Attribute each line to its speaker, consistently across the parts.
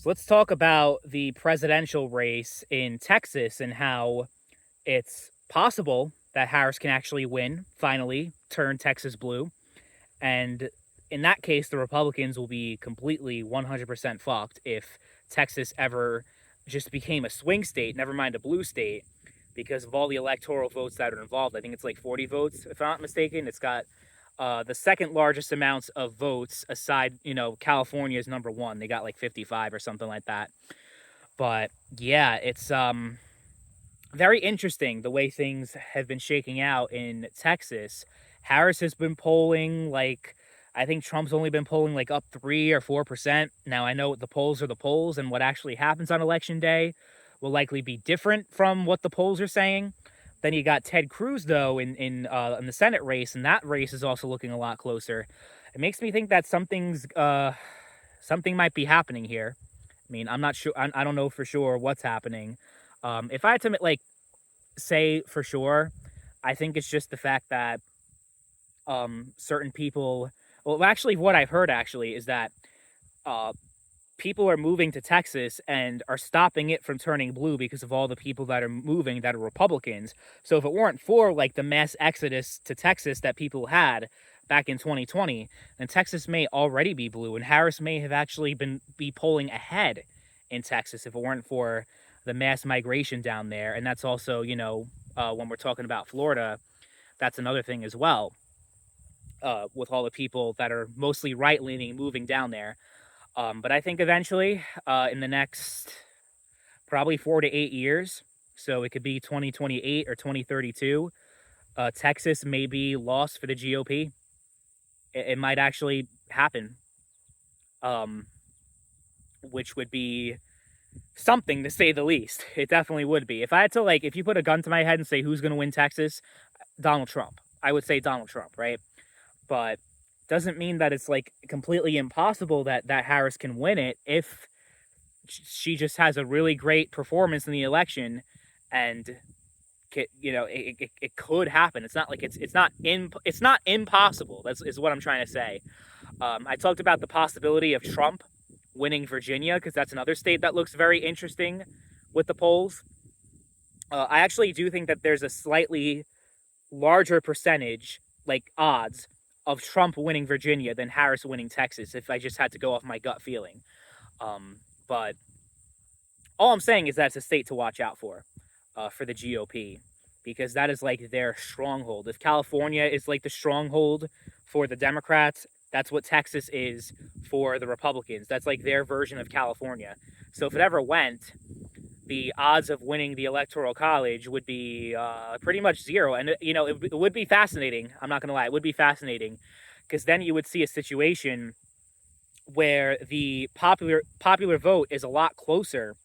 Speaker 1: So let's talk about the presidential race in Texas and how it's possible that Harris can actually win, finally turn Texas blue. And in that case, the Republicans will be completely 100% fucked if Texas ever just became a swing state, never mind a blue state, because of all the electoral votes that are involved. I think it's like 40 votes, if I'm not mistaken. It's got the second largest amounts of votes aside, California is number one. They got like 55 or something like that. But yeah, it's very interesting the way things have been shaking out in Texas. Harris has been polling like I think Trump's only been polling like up 3 or 4%. Now I know the polls are the polls, and what actually happens on election day will likely be different from what the polls are saying. Then you got Ted Cruz though in the Senate race, and that race is also looking a lot closer. It makes me think that something might be happening here. I mean, I'm not sure. I don't know for sure what's happening. If I had to like say for sure, I think it's just the fact that certain people. Well, actually, what I've heard actually is that uh, people are moving to Texas and are stopping it from turning blue because of all the people that are moving that are Republicans. So if it weren't for like the mass exodus to Texas that people had back in 2020, then Texas may already be blue, and Harris may have actually be polling ahead in Texas if it weren't for the mass migration down there. And that's also, when we're talking about Florida, that's another thing as well. With all the people that are mostly right leaning moving down there. But I think eventually, in the next probably 4 to 8 years, so it could be 2028 or 2032, Texas may be lost for the GOP. It might actually happen, um, which would be something to say the least. It definitely would be. If I had to, like, if you put a gun to my head and say who's going to win Texas, Donald Trump. I would say Donald Trump, right? But doesn't mean that it's like completely impossible that Harris can win it if she just has a really great performance in the election, and it could happen. It's not like it's not impossible. That's is what I'm trying to say. I talked about the possibility of Trump winning Virginia because that's another state that looks very interesting with the polls. I actually do think that there's a slightly larger percentage, like odds, of Trump winning Virginia than Harris winning Texas if I just had to go off my gut feeling. But all I'm saying is that's a state to watch out for the GOP, because that is like their stronghold. If California is like the stronghold for the Democrats, that's what Texas is for the Republicans. That's like their version of California. So if it ever went, the odds of winning the Electoral College would be pretty much zero. And, it would be fascinating. I'm not going to lie. It would be fascinating because then you would see a situation where the popular vote is a lot closer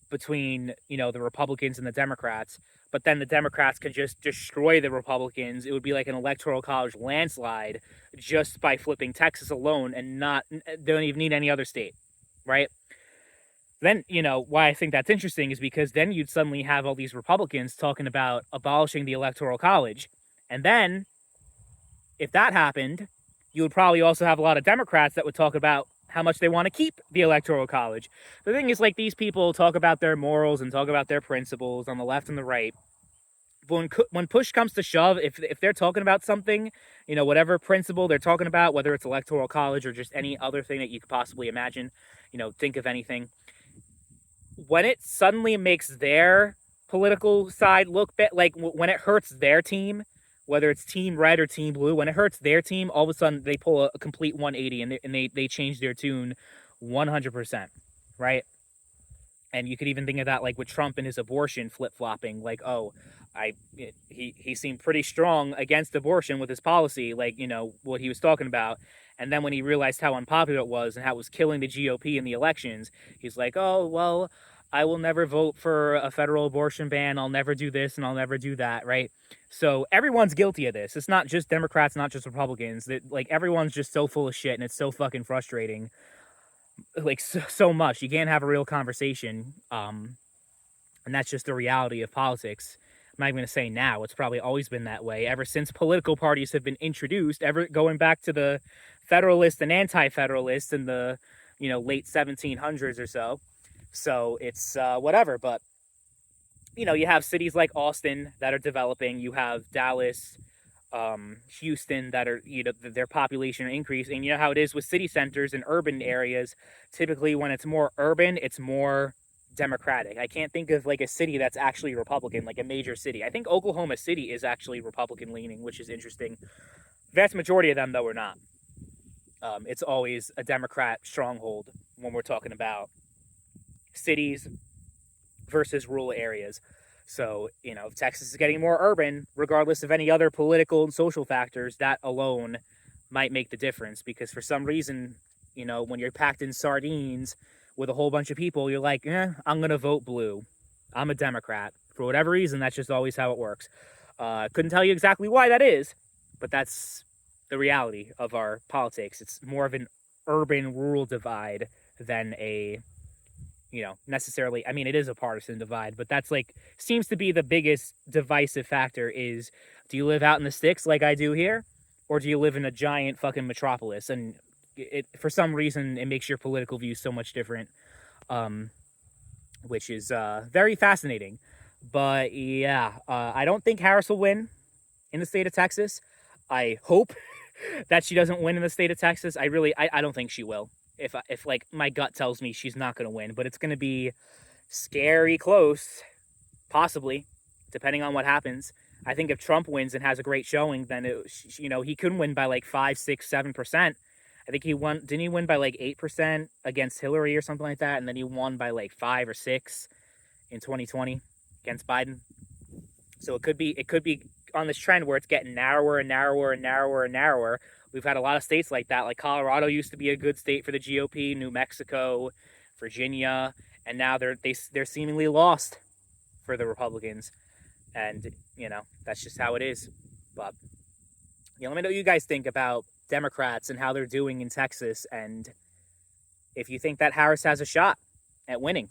Speaker 1: between, the Republicans and the Democrats. But then the Democrats can just destroy the Republicans. It would be like an Electoral College landslide just by flipping Texas alone and don't even need any other state, right? Then, why I think that's interesting is because then you'd suddenly have all these Republicans talking about abolishing the Electoral College. And then, if that happened, you would probably also have a lot of Democrats that would talk about how much they want to keep the Electoral College. The thing is, like, these people talk about their morals and talk about their principles on the left and the right. But when push comes to shove, if they're talking about something, whatever principle they're talking about, whether it's Electoral College or just any other thing that you could possibly imagine, think of anything, when it suddenly makes their political side look bad, like when it hurts their team, whether it's team red or team blue, when it hurts their team, all of a sudden they pull a complete 180 and they change their tune 100%, right? And you could even think of that like with Trump and his abortion flip-flopping, like, oh, he seemed pretty strong against abortion with his policy, like, what he was talking about. And then when he realized how unpopular it was and how it was killing the GOP in the elections, he's like, oh, well, I will never vote for a federal abortion ban. I'll never do this and I'll never do that, right? So everyone's guilty of this. It's not just Democrats, not just Republicans. That like everyone's just so full of shit, and it's so fucking frustrating. Like so much. You can't have a real conversation. And that's just the reality of politics. I'm not even going to say now. It's probably always been that way ever since political parties have been introduced, ever going back to the Federalist and Anti-Federalist and the late 1700s or so. So it's whatever. But you have cities like Austin that are developing. You have Dallas, Houston that are their population increase, and you know how it is with city centers and urban areas. Typically, when it's more urban, it's more Democratic. I can't think of like a city that's actually Republican, like a major city. I think Oklahoma City is actually Republican leaning, which is interesting. Vast majority of them though are not. It's always a Democrat stronghold when we're talking about cities versus rural areas. So, if Texas is getting more urban, regardless of any other political and social factors, that alone might make the difference. Because for some reason, when you're packed in sardines with a whole bunch of people, you're like, I'm going to vote blue. I'm a Democrat. For whatever reason, that's just always how it works. Couldn't tell you exactly why that is, but that's the reality of our politics. It's more of an urban-rural divide than a necessarily, I mean, it is a partisan divide, but that's seems to be the biggest divisive factor is, do you live out in the sticks like I do here, or do you live in a giant fucking metropolis? And for some reason, it makes your political views so much different, which is very fascinating. But yeah, I don't think Harris will win in the state of Texas. I hope that she doesn't win in the state of Texas. I don't think she will. If like my gut tells me she's not going to win, but it's going to be scary close, possibly, depending on what happens. I think if Trump wins and has a great showing, then he could win by like 5, 6, 7%. I think he won. Didn't he win by like 8% against Hillary or something like that? And then he won by like 5 or 6 in 2020 against Biden. So it could be on this trend where it's getting narrower and narrower and narrower and narrower. We've had a lot of states like that. Like Colorado used to be a good state for the GOP, New Mexico, Virginia, and now they're seemingly lost for the Republicans. And that's just how it is. But let me know what you guys think about Democrats and how they're doing in Texas, and if you think that Harris has a shot at winning.